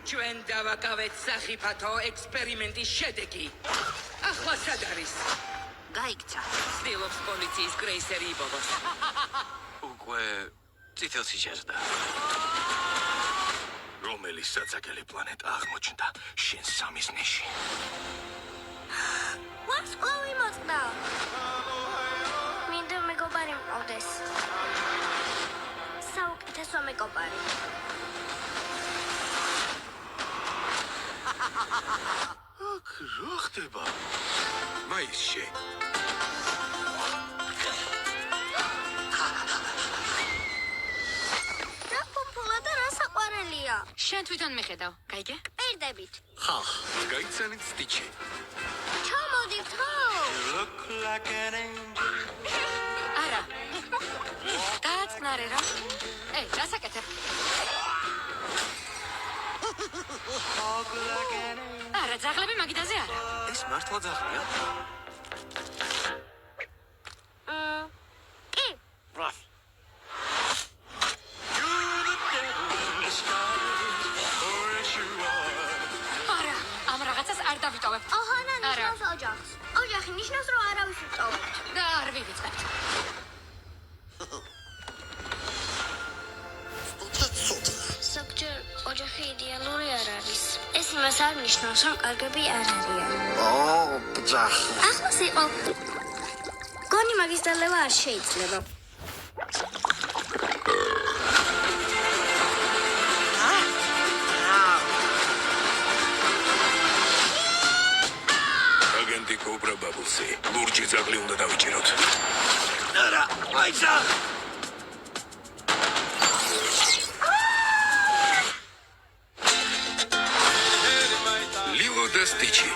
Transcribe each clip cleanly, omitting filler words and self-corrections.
ჩვენ დავაკავეთ სახიფათო ექსპერიმენტის შედეგი. ახლა სად არის? გაიქცა. ცდილობს პოლიციის კრეისერი იბოვოს. უკვე წითელში შეждდა. რომელი საცაგელი პლანეტა აღმოჩნდა შენ სამიზნეში? ვარსკვლავი მოწყდა. მინდა მეგობარი მყავდეს. საუკეთესო მეგობარი. აქ რა ხდება? მაისში. რა პომპოლა და რა საყვარელია. შენ თვითონ მიხედავ, გაიგე? პირდებით. ხა, გაიცანით სტიჩი. ჩამოდით ხო? არა. გააწნარე რა. ეი, რასაკეთებ? არა, ძაღლები მაგიდაზე არა. ეს მართლა ძაღლია? კი. არა, ამ რაღაცას არ დავიტოვებ. ოჰანა არა. ნიშნავს ოჯახს. ოჯახი ნიშნავს, რომ არავის უწოვებთ. და არ ვივიწყებთ. ზოგჯერ ოჯახი იდეალური არ არის. ეს იმას არ ნიშნავს, რომ კარგები არ არიან. ბძახ. ახლოს იყო. გონი მაგის დალევა არ შეიძლება. აგენტი კობრა ბაბლსი. ლურჯი ძაღლი უნდა დავიჭიროთ. არა, მაიცა! ლილო და სტიჩი.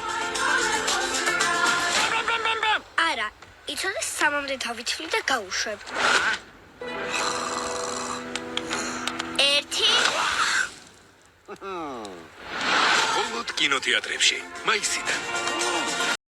არა, იცოდე სამამდე თავითვლი და გაუშვებ. 1 მხოლოდ კინოთეატრებში. მაისიდან.